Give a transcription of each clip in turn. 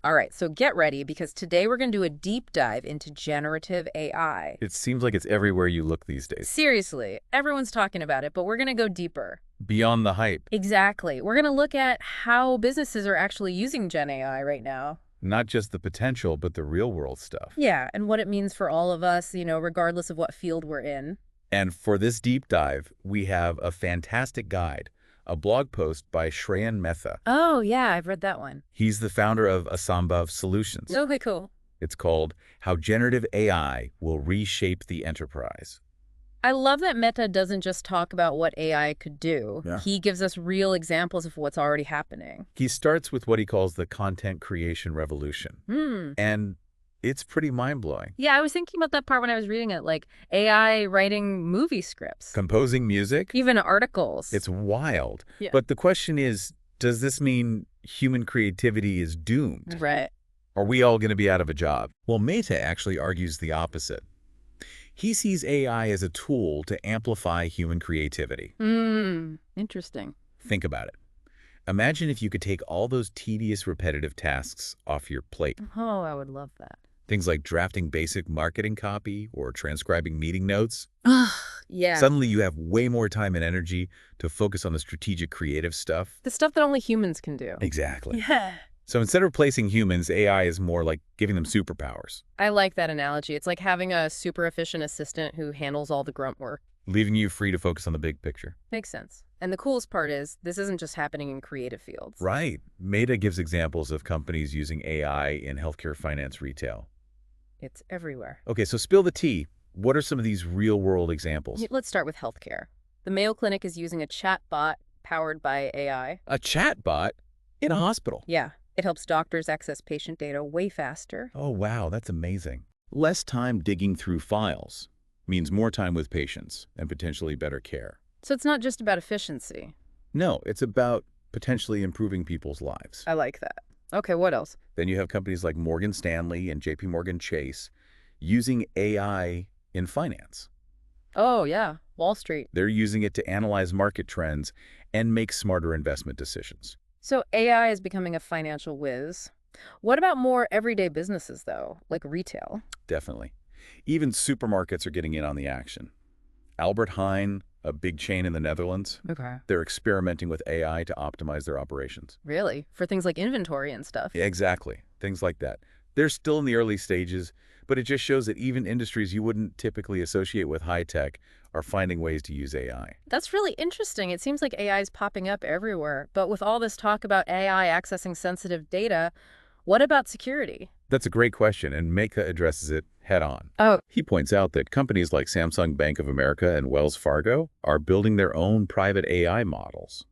All right, so get ready because today we're going to do a deep dive into generative AI. It seems like it's everywhere you look these days. Seriously, everyone's talking about it, but we're going to go deeper. Beyond the hype. Exactly. We're going to look at how businesses are actually using Gen AI right now. Not just the potential, but the real world stuff. Yeah, and what it means for all of us, regardless of what field we're in. And for this deep dive, we have a fantastic guide, a blog post by Shreyan Mehta. Oh, yeah, I've read that one. He's the founder of Asambhav Solutions. Okay, cool. It's called How Generative AI Will Reshape the Enterprise. I love that Meta doesn't just talk about what AI could do. Yeah. He gives us real examples of what's already happening. He starts with what he calls the content creation revolution. And it's pretty mind-blowing. Yeah, I was thinking about that part when I was reading it, like AI writing movie scripts. Composing music? Even articles. It's wild. Yeah. But the question is, does this mean human creativity is doomed? Right. Are we all going to be out of a job? Well, Mehta actually argues the opposite. He sees AI as a tool to amplify human creativity. Interesting. Think about it. Imagine if you could take all those tedious, repetitive tasks off your plate. Oh, I would love that. Things like drafting basic marketing copy or transcribing meeting notes. Yeah. Suddenly you have way more time and energy to focus on the strategic, creative stuff. The stuff that only humans can do. Exactly. Yeah. So instead of replacing humans, AI is more like giving them superpowers. I like that analogy. It's like having a super efficient assistant who handles all the grunt work. Leaving you free to focus on the big picture. Makes sense. And the coolest part is, this isn't just happening in creative fields. Right. Meta gives examples of companies using AI in healthcare, finance, retail. It's everywhere. Okay, so spill the tea. What are some of these real-world examples? Let's start with healthcare. The Mayo Clinic is using a chatbot powered by AI. A chatbot in a hospital? Yeah. It helps doctors access patient data way faster. Oh, wow, that's amazing. Less time digging through files means more time with patients and potentially better care. So it's not just about efficiency. No, it's about potentially improving people's lives. I like that. Okay, what else? Then you have companies like Morgan Stanley and JP Morgan Chase using AI in finance. Oh, yeah. Wall Street. They're using it to analyze market trends and make smarter investment decisions. So AI is becoming a financial whiz. What about more everyday businesses, though, like retail? Definitely. Even supermarkets are getting in on the action. Albert Heijn, a big chain in the Netherlands, Okay. they're experimenting with AI to optimize their operations. Really? For things like inventory and stuff? Yeah, exactly. Things like that. They're still in the early stages, but it just shows that even industries you wouldn't typically associate with high tech are finding ways to use AI. That's really interesting. It seems like AI is popping up everywhere. But with all this talk about AI accessing sensitive data, what about security? That's a great question, and Mehta addresses it head on. Oh, He points out that companies like Samsung, Bank of America, and Wells Fargo are building their own private AI models.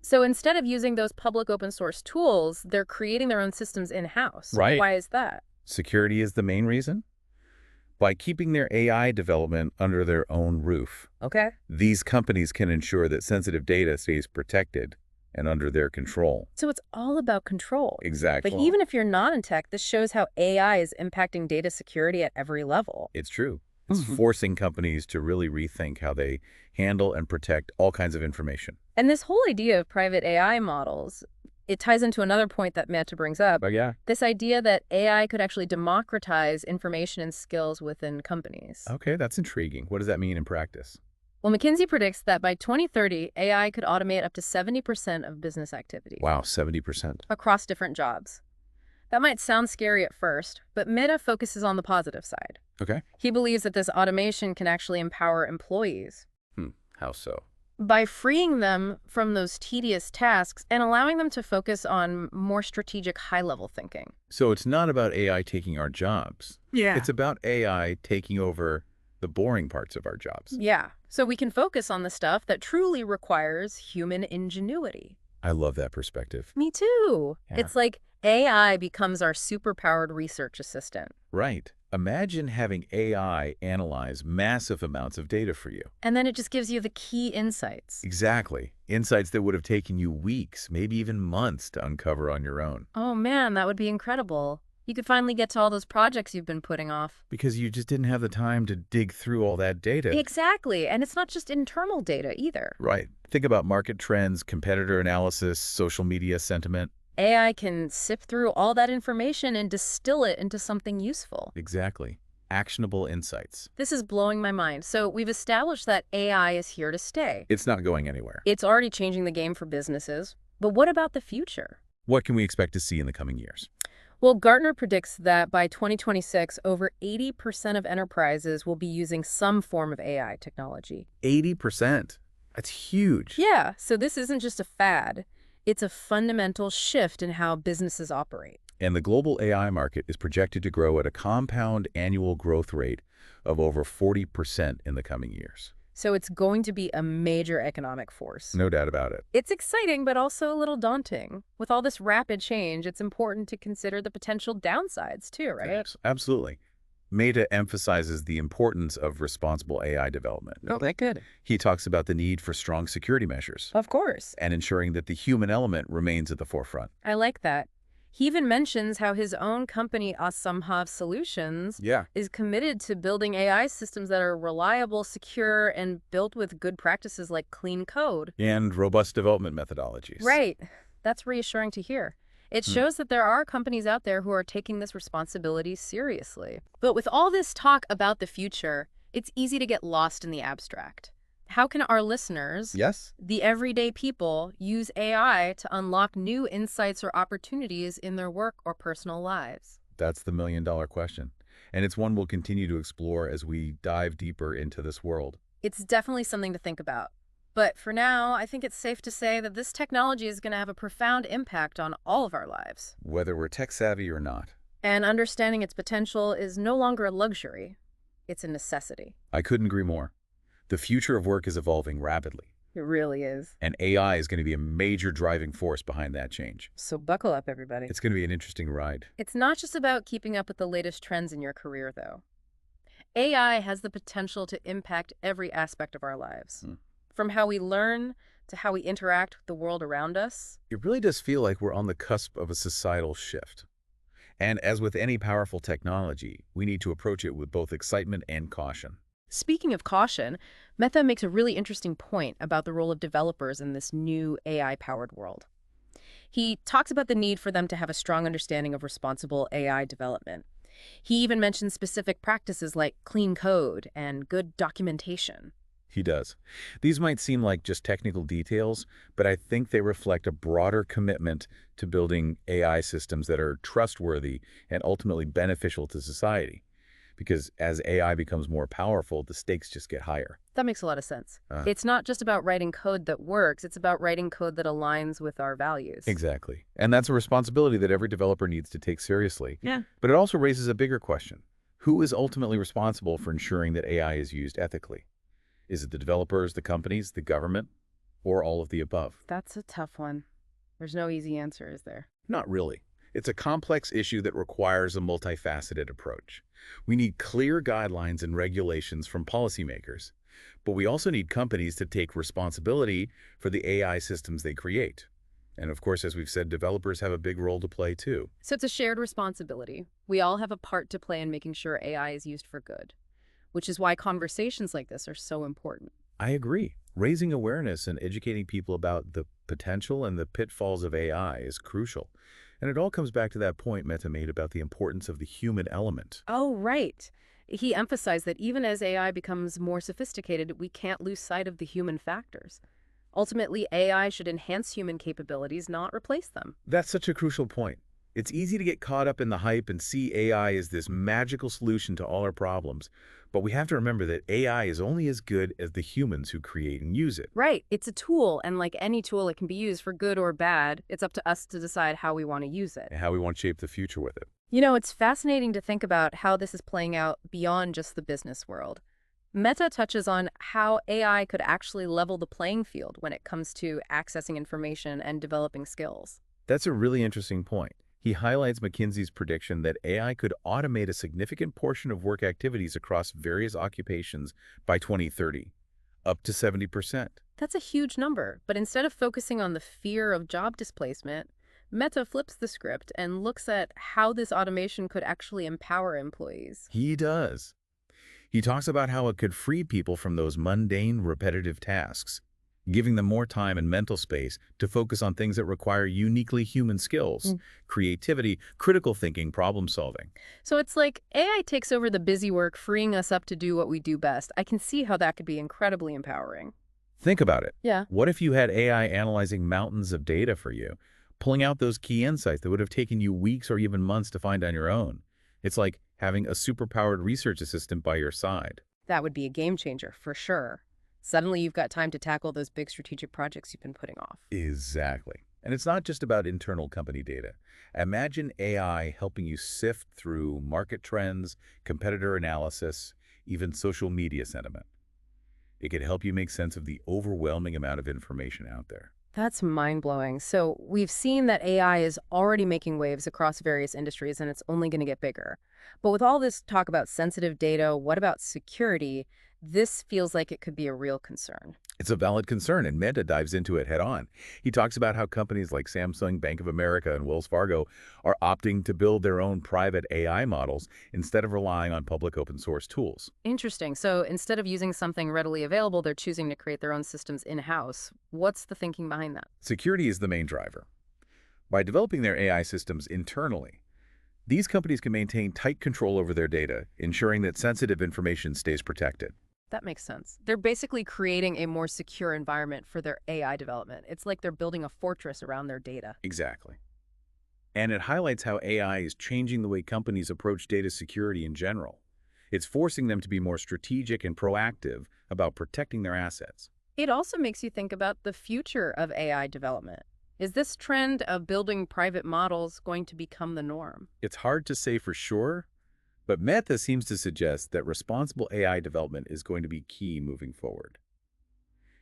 so instead of using those public open source tools, they're creating their own systems in-house. Right. Why is that? Security is the main reason. By keeping their AI development under their own roof, Okay. these companies can ensure that sensitive data stays protected and under their control. So it's all about control. Exactly. But even if you're not in tech, this shows how AI is impacting data security at every level. It's true. It's forcing companies to really rethink how they handle and protect all kinds of information. And this whole idea of private AI models, it ties into another point that Mehta brings up. But yeah. This idea that AI could actually democratize information and skills within companies. Okay, that's intriguing. What does that mean in practice? Well, McKinsey predicts that by 2030, AI could automate up to 70% of business activity Wow, 70%. across different jobs. That might sound scary at first, but Mehta focuses on the positive side. Okay. He believes that this automation can actually empower employees How so? by freeing them from those tedious tasks and allowing them to focus on more strategic, high-level thinking. So it's not about AI taking our jobs. Yeah. It's about AI taking over the boring parts of our jobs. Yeah. So we can focus on the stuff that truly requires human ingenuity. I love that perspective. Me too. Yeah. It's like AI becomes our superpowered research assistant. Right. Imagine having AI analyze massive amounts of data for you. And then it just gives you the key insights. Exactly. Insights that would have taken you weeks, maybe even months to uncover on your own. Oh man, that would be incredible. You could finally get to all those projects you've been putting off. Because you just didn't have the time to dig through all that data. Exactly. And it's not just internal data either. Right. Think about market trends, competitor analysis, social media sentiment. AI can sift through all that information and distill it into something useful. Exactly. Actionable insights. This is blowing my mind. So we've established that AI is here to stay. It's not going anywhere. It's already changing the game for businesses. But what about the future? What can we expect to see in the coming years? Well, Gartner predicts that by 2026, over 80% of enterprises will be using some form of AI technology. 80%. That's huge. Yeah, so this isn't just a fad. It's a fundamental shift in how businesses operate. And the global AI market is projected to grow at a compound annual growth rate of over 40% in the coming years. So it's going to be a major economic force. No doubt about it. It's exciting, but also a little daunting. With all this rapid change, it's important to consider the potential downsides too, right? Yes, absolutely. Meta emphasizes the importance of responsible AI development. Oh, that good. He talks about the need for strong security measures Of course. and ensuring that the human element remains at the forefront. I like that. He even mentions how his own company, Asamhav Solutions, Yeah. is committed to building AI systems that are reliable, secure, and built with good practices like clean code. And robust development methodologies. Right. That's reassuring to hear. It shows that there are companies out there who are taking this responsibility seriously. But with all this talk about the future, it's easy to get lost in the abstract. How can our listeners, Yes? the everyday people, use AI to unlock new insights or opportunities in their work or personal lives? That's the million-dollar question. And it's one we'll continue to explore as we dive deeper into this world. It's definitely something to think about. But for now, I think it's safe to say that this technology is going to have a profound impact on all of our lives. Whether we're tech-savvy or not. And understanding its potential is no longer a luxury. It's a necessity. I couldn't agree more. The future of work is evolving rapidly, It really is. and AI is going to be a major driving force behind that change. So buckle up, everybody. It's going to be an interesting ride. It's not just about keeping up with the latest trends in your career, though. AI has the potential to impact every aspect of our lives. From how we learn to how we interact with the world around us. It really does feel like we're on the cusp of a societal shift. And as with any powerful technology, we need to approach it with both excitement and caution. Speaking of caution, Mehta makes a really interesting point about the role of developers in this new AI-powered world. He talks about the need for them to have a strong understanding of responsible AI development. He even mentions specific practices like clean code and good documentation. He does. These might seem like just technical details, but I think they reflect a broader commitment to building AI systems that are trustworthy and ultimately beneficial to society. Because as AI becomes more powerful, the stakes just get higher. That makes a lot of sense. It's not just about writing code that works, it's about writing code that aligns with our values. Exactly. And that's a responsibility that every developer needs to take seriously. Yeah. But it also raises a bigger question. Who is ultimately responsible for ensuring that AI is used ethically? Is it the developers, the companies, the government, or all of the above? That's a tough one. There's no easy answer, is there? Not really. It's a complex issue that requires a multifaceted approach. We need clear guidelines and regulations from policymakers, but we also need companies to take responsibility for the AI systems they create. And of course, as we've said, developers have a big role to play too. So it's a shared responsibility. We all have a part to play in making sure AI is used for good, which is why conversations like this are so important. I agree. Raising awareness and educating people about the potential and the pitfalls of AI is crucial. And it all comes back to that point Mehta made about the importance of the human element. Oh, right. He emphasized that even as AI becomes more sophisticated, we can't lose sight of the human factors. Ultimately, AI should enhance human capabilities, not replace them. That's such a crucial point. It's easy to get caught up in the hype and see AI as this magical solution to all our problems. But we have to remember that AI is only as good as the humans who create and use it. Right. It's a tool, and like any tool, it can be used for good or bad. It's up to us to decide how we want to use it. And how we want to shape the future with it. You know, it's fascinating to think about how this is playing out beyond just the business world. Meta touches on how AI could actually level the playing field when it comes to accessing information and developing skills. That's a really interesting point. He highlights McKinsey's prediction that AI could automate a significant portion of work activities across various occupations by 2030, up to 70%. That's a huge number, but instead of focusing on the fear of job displacement, Meta flips the script and looks at how this automation could actually empower employees. He does. He talks about how it could free people from those mundane, repetitive tasks, giving them more time and mental space to focus on things that require uniquely human skills, Mm. creativity, critical thinking, problem solving. So it's like AI takes over the busy work, freeing us up to do what we do best. I can see how that could be incredibly empowering. Think about it. Yeah. What if you had AI analyzing mountains of data for you, pulling out those key insights that would have taken you weeks or even months to find on your own? It's like having a superpowered research assistant by your side. That would be a game changer for sure. Suddenly you've got time to tackle those big strategic projects you've been putting off. Exactly. And it's not just about internal company data. Imagine AI helping you sift through market trends, competitor analysis, even social media sentiment. It could help you make sense of the overwhelming amount of information out there. That's mind-blowing. So we've seen that AI is already making waves across various industries, and it's only going to get bigger. But with all this talk about sensitive data, what about security? This feels like it could be a real concern. It's a valid concern, and Meta dives into it head on. He talks about how companies like Samsung, Bank of America, and Wells Fargo are opting to build their own private AI models instead of relying on public open source tools. Interesting. So instead of using something readily available, they're choosing to create their own systems in-house. What's the thinking behind that? Security is the main driver. By developing their AI systems internally, these companies can maintain tight control over their data, ensuring that sensitive information stays protected. That makes sense. They're basically creating a more secure environment for their AI development. It's like they're building a fortress around their data. Exactly. And it highlights how AI is changing the way companies approach data security in general. It's forcing them to be more strategic and proactive about protecting their assets. It also makes you think about the future of AI development. Is this trend of building private models going to become the norm? It's hard to say for sure, but Meta seems to suggest that responsible AI development is going to be key moving forward.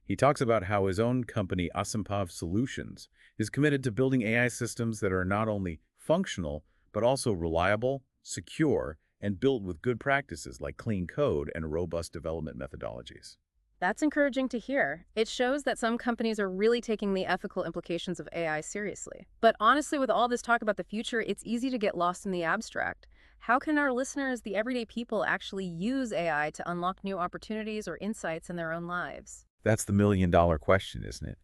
He talks about how his own company, Asimpav Solutions, is committed to building AI systems that are not only functional, but also reliable, secure, and built with good practices like clean code and robust development methodologies. That's encouraging to hear. It shows that some companies are really taking the ethical implications of AI seriously. But honestly, with all this talk about the future, it's easy to get lost in the abstract. How can our listeners, the everyday people, actually use AI to unlock new opportunities or insights in their own lives? That's the million-dollar question, isn't it?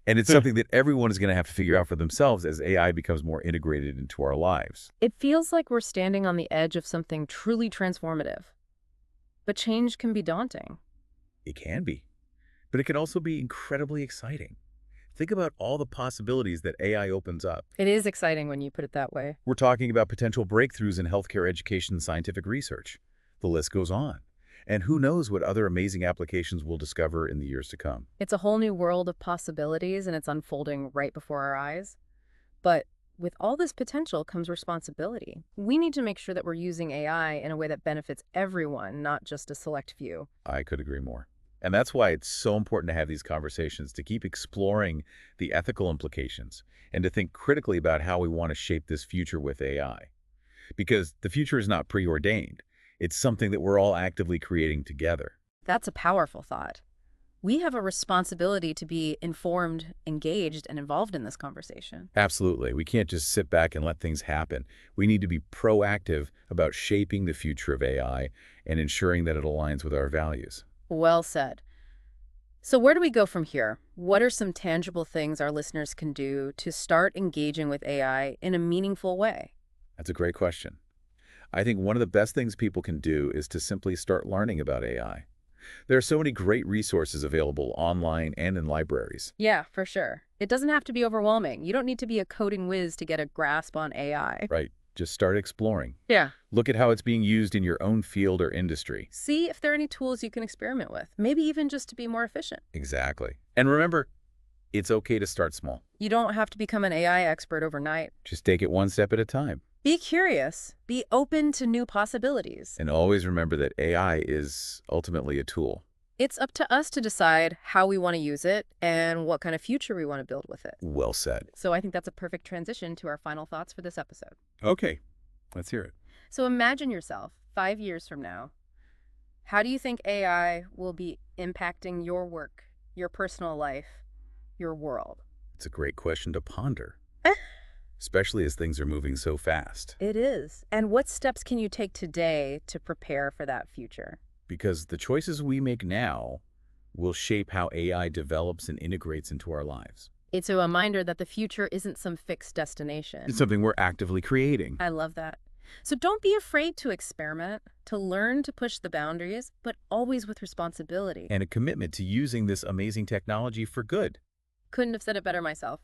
And it's something that everyone is going to have to figure out for themselves as AI becomes more integrated into our lives. It feels like we're standing on the edge of something truly transformative. But change can be daunting. It can be, but it can also be incredibly exciting. Think about all the possibilities that AI opens up. It is exciting when you put it that way. We're talking about potential breakthroughs in healthcare education and scientific research. The list goes on. And who knows what other amazing applications we'll discover in the years to come. It's a whole new world of possibilities, and it's unfolding right before our eyes. But with all this potential comes responsibility. We need to make sure that we're using AI in a way that benefits everyone, not just a select few. I could agree more. And that's why it's so important to have these conversations, to keep exploring the ethical implications and to think critically about how we want to shape this future with AI. Because the future is not preordained. It's something that we're all actively creating together. That's a powerful thought. We have a responsibility to be informed, engaged, and involved in this conversation. Absolutely. We can't just sit back and let things happen. We need to be proactive about shaping the future of AI and ensuring that it aligns with our values. Well said. So where do we go from here? What are some tangible things our listeners can do to start engaging with AI in a meaningful way? That's a great question. I think one of the best things people can do is to simply start learning about AI. There are so many great resources available online and in libraries. Yeah, for sure. It doesn't have to be overwhelming. You don't need to be a coding whiz to get a grasp on AI. Right? Just start exploring. Yeah. Look at how it's being used in your own field or industry. See if there are any tools you can experiment with, maybe even just to be more efficient. Exactly. And remember, it's okay to start small. You don't have to become an AI expert overnight. Just take it one step at a time. Be curious. Be open to new possibilities. And always remember that AI is ultimately a tool. It's up to us to decide how we want to use it and what kind of future we want to build with it. Well said. So I think that's a perfect transition to our final thoughts for this episode. Okay, let's hear it. So imagine yourself 5 years from now. How do you think AI will be impacting your work, your personal life, your world? It's a great question to ponder, especially as things are moving so fast. It is. And what steps can you take today to prepare for that future? Because the choices we make now will shape how AI develops and integrates into our lives. It's a reminder that the future isn't some fixed destination. It's something we're actively creating. I love that. So don't be afraid to experiment, to learn to push the boundaries, but always with responsibility. And a commitment to using this amazing technology for good. Couldn't have said it better myself.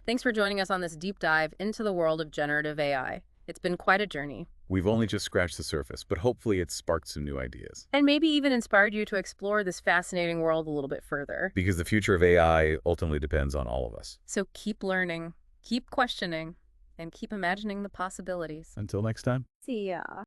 Thanks for joining us on this deep dive into the world of generative AI. It's been quite a journey. We've only just scratched the surface, but hopefully it's sparked some new ideas. And maybe even inspired you to explore this fascinating world a little bit further. Because the future of AI ultimately depends on all of us. So keep learning, keep questioning, and keep imagining the possibilities. Until next time. See ya.